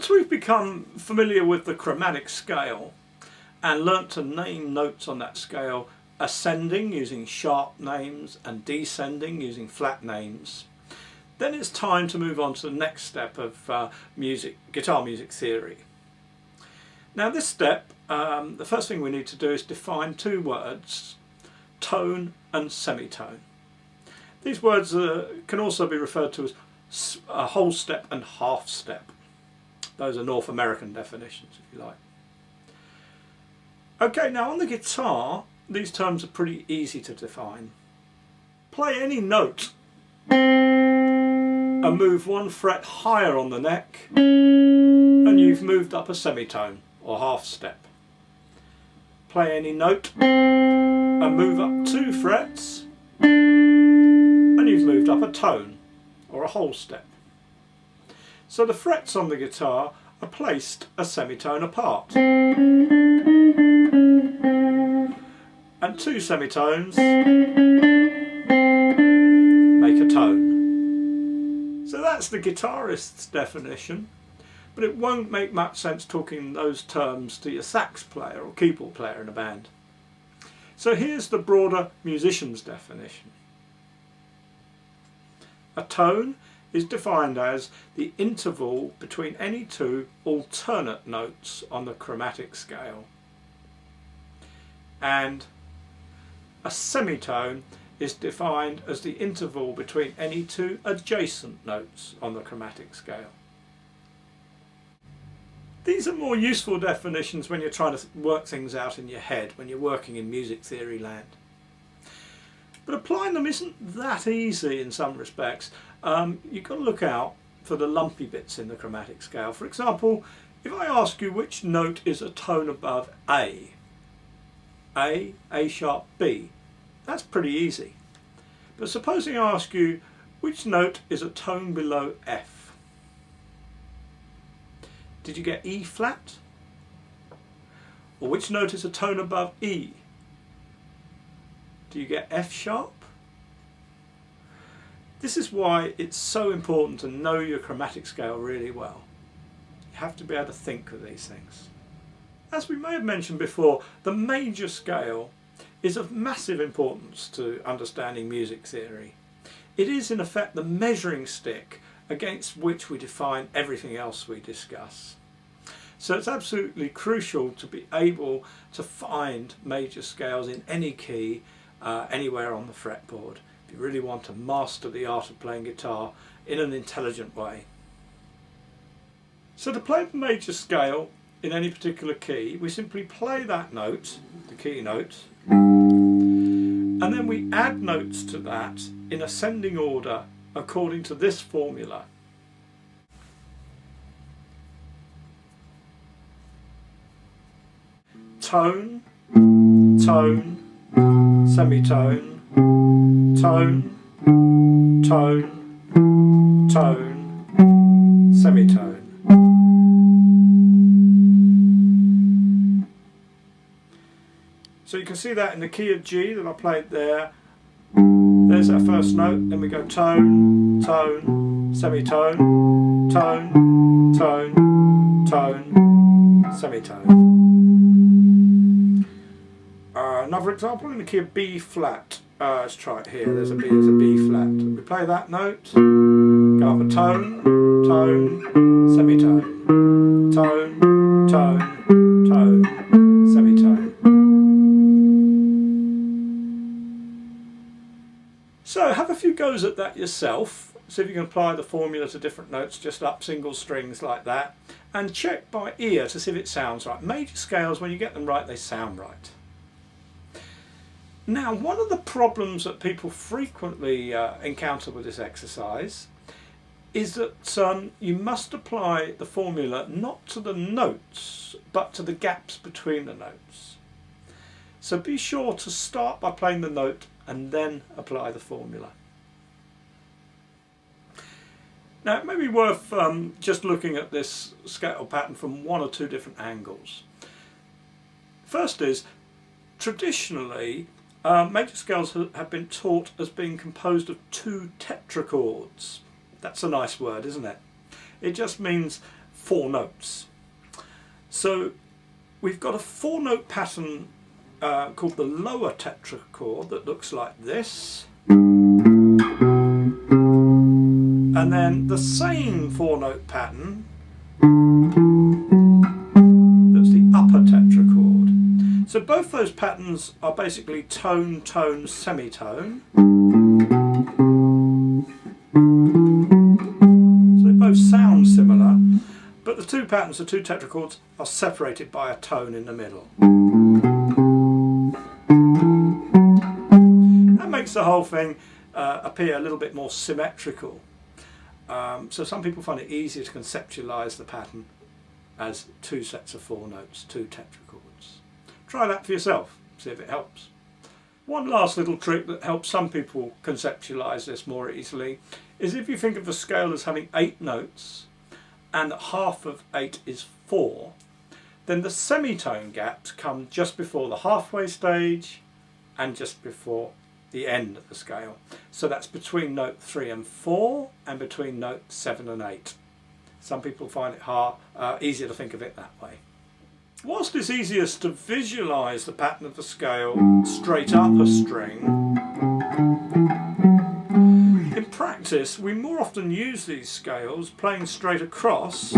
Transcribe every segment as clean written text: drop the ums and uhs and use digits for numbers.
Once we've become familiar with the chromatic scale and learnt to name notes on that scale, ascending using sharp names and descending using flat names, then it's time to move on to the next step of guitar music theory. Now this step, the first thing we need to do is define two words, tone and semitone. These words can also be referred to as a whole step and half step. Those are North American definitions, if you like. Okay, now on the guitar, these terms are pretty easy to define. Play any note and move one fret higher on the neck and you've moved up a semitone or half step. Play any note and move up 2 frets and you've moved up a tone or a whole step. So the frets on the guitar are placed a semitone apart. And 2 semitones make a tone. So that's the guitarist's definition, but it won't make much sense talking those terms to your sax player or keyboard player in a band. So here's the broader musician's definition. A tone is defined as the interval between any 2 alternate notes on the chromatic scale. And a semitone is defined as the interval between any 2 adjacent notes on the chromatic scale. These are more useful definitions when you're trying to work things out in your head, when you're working in music theory land. But applying them isn't that easy in some respects. You've got to look out for the lumpy bits in the chromatic scale. For example, if I ask you which note is a tone above A sharp, B, that's pretty easy. But supposing I ask you which note is a tone below F. Did you get E flat? Or which note is a tone above E? Do you get F sharp? This is why it's so important to know your chromatic scale really well. You have to be able to think of these things. As we may have mentioned before, the major scale is of massive importance to understanding music theory. It is in effect the measuring stick against which we define everything else we discuss. So it's absolutely crucial to be able to find major scales in any key, anywhere on the fretboard, if you really want to master the art of playing guitar in an intelligent way. So to play the major scale in any particular key, we simply play that note, the key note, and then we add notes to that in ascending order according to this formula. Tone, tone, semitone, tone, tone, tone, semitone. So you can see that in the key of G that I played there. There's our first note, then we go tone, tone, semitone, tone, tone, tone, semitone. Another example in the key of B flat. Let's try it here. There's a B flat. We play that note, go up a tone, tone, semitone, tone, tone, tone, semitone. So have a few goes at that yourself. See if you can apply the formula to different notes, just up single strings like that, and check by ear to see if it sounds right. Major scales, when you get them right, they sound right. Now, one of the problems that people frequently encounter with this exercise is that you must apply the formula not to the notes, but to the gaps between the notes. So be sure to start by playing the note and then apply the formula. Now, it may be worth just looking at this scale pattern from 1 or 2 different angles. First is, traditionally, major scales have been taught as being composed of 2 tetrachords. That's a nice word, isn't it? It just means 4 notes. So we've got a 4-note pattern called the lower tetrachord that looks like this. And then the same 4-note pattern, that's the upper tetrachord. So both those patterns are basically tone, tone, semitone. So they both sound similar, but the two patterns, the two tetrachords, are separated by a tone in the middle. That makes the whole thing appear a little bit more symmetrical. So some people find it easier to conceptualise the pattern as 2 sets of 4 notes, 2 tetrachords. Try that for yourself, see if it helps. One last little trick that helps some people conceptualise this more easily is if you think of the scale as having 8 notes and that half of 8 is 4, then the semitone gaps come just before the halfway stage and just before the end of the scale. So that's between note 3 and 4 and between note 7 and 8. Some people find it easier to think of it that way. Whilst it's easiest to visualise the pattern of the scale straight up a string, in practice we more often use these scales playing straight across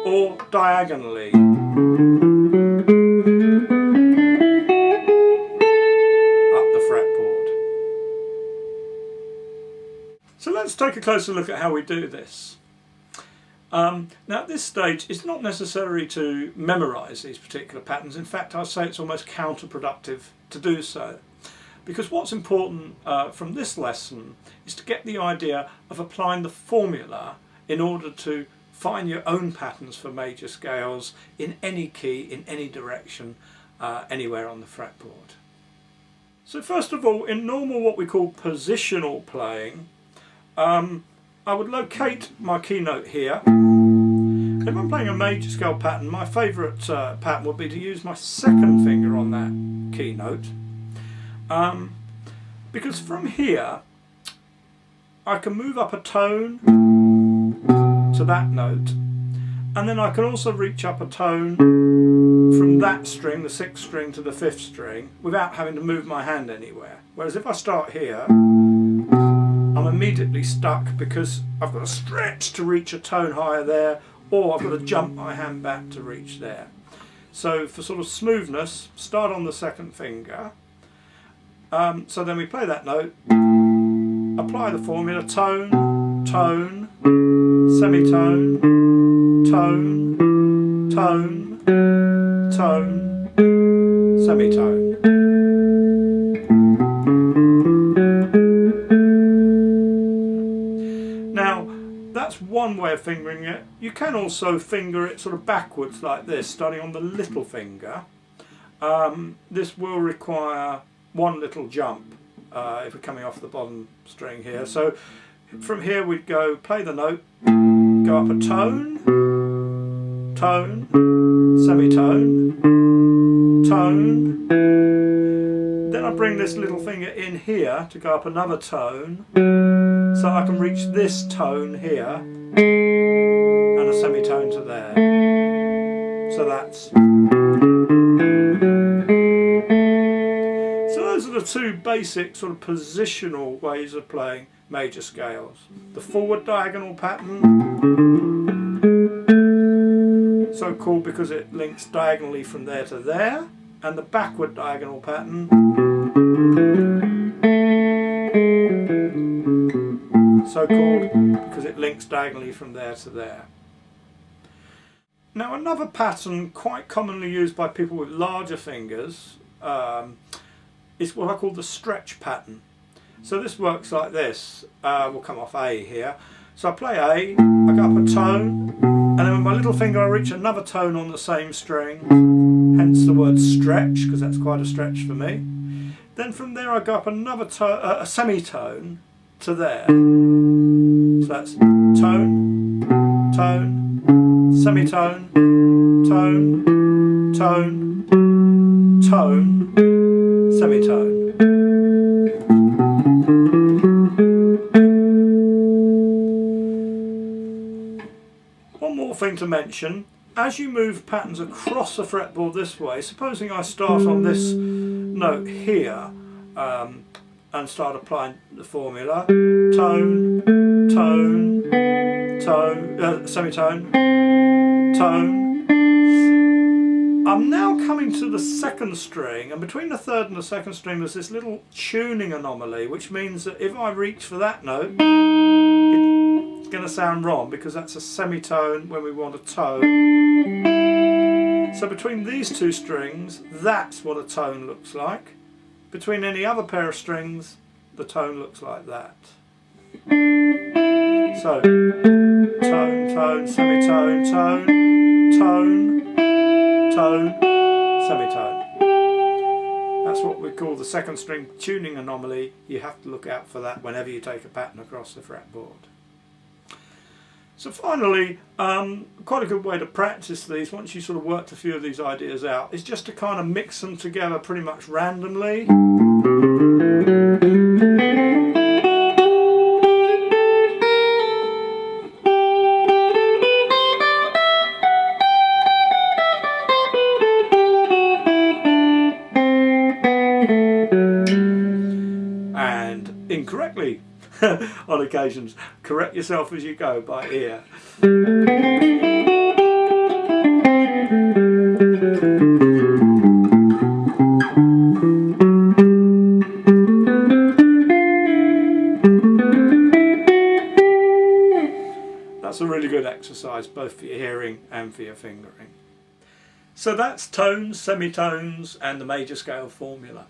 or diagonally. So let's take a closer look at how we do this. Now at this stage it's not necessary to memorise these particular patterns. In fact, I'd say it's almost counterproductive to do so, because what's important from this lesson is to get the idea of applying the formula in order to find your own patterns for major scales in any key, in any direction, anywhere on the fretboard. So first of all, in normal what we call positional playing, I would locate my key note here. If I'm playing a major scale pattern, my favourite pattern would be to use my second finger on that key note, because from here I can move up a tone to that note, and then I can also reach up a tone from that string, the 6th string, to the 5th string without having to move my hand anywhere. Whereas if I start here, I'm immediately stuck because I've got to stretch to reach a tone higher there, or I've got to jump my hand back to reach there. So for sort of smoothness, start on the 2nd finger. So then we play that note, apply the formula: tone, tone, semitone, tone, tone, tone, semitone. Now, that's one way of fingering it. You can also finger it sort of backwards like this, starting on the little finger. This will require one little jump if we're coming off the bottom string here. So from here we'd go, play the note, go up a tone, tone, semitone, tone. Then I bring this little finger in here to go up another tone, so I can reach this tone here and a semitone to there. So that's. So those are the two basic sort of positional ways of playing major scales. The forward diagonal pattern, so called because it links diagonally from there to there, and the backward diagonal pattern, so called because it links diagonally from there to there. Now, another pattern quite commonly used by people with larger fingers is what I call the stretch pattern. So this works like this. We'll come off A here. So I play A, I go up a tone, and then with my little finger I reach another tone on the same string, hence the word stretch, because that's quite a stretch for me. Then from there I go up another a semitone to there. So that's tone, tone, semitone, tone, tone, tone, semitone. to mention, as you move patterns across the fretboard this way, supposing I start on this note here and start applying the formula, tone, tone, tone, semitone, tone. I'm now coming to the second string, and between the third and the second string there's this little tuning anomaly, which means that if I reach for that note, it's going to sound wrong because that's a semitone when we want a tone. So between these two strings, that's what a tone looks like. Between any other pair of strings, the tone looks like that. So, tone, tone, semitone, tone, tone, tone, semitone. That's what we call the second string tuning anomaly. You have to look out for that whenever you take a pattern across the fretboard. So finally, quite a good way to practice these, once you sort of worked a few of these ideas out, is just to kind of mix them together pretty much randomly. And incorrectly, on occasions, correct yourself as you go by ear. That's a really good exercise both for your hearing and for your fingering. So that's tones, semitones and the major scale formula.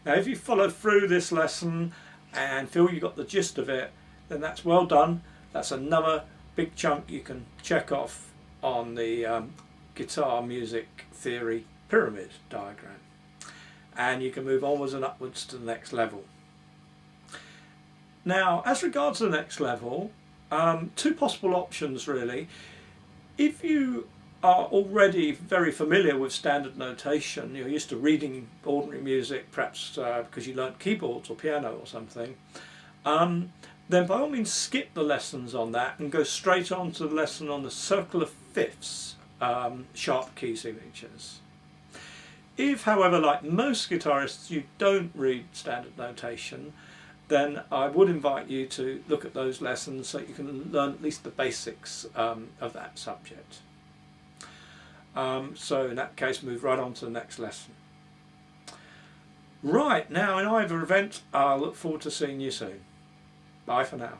Now if you follow through this lesson and feel you got the gist of it, then that's well done. That's another big chunk you can check off on the guitar music theory pyramid diagram, and you can move onwards and upwards to the next level. Now as regards to the next level, two possible options really. If you are already very familiar with standard notation, you're used to reading ordinary music, perhaps because you learnt keyboards or piano or something, then by all means skip the lessons on that and go straight on to the lesson on the circle of fifths, sharp key signatures. If, however, like most guitarists, you don't read standard notation, then I would invite you to look at those lessons so you can learn at least the basics of that subject. So in that case, move right on to the next lesson. Right, now in either event, I'll look forward to seeing you soon. Bye for now.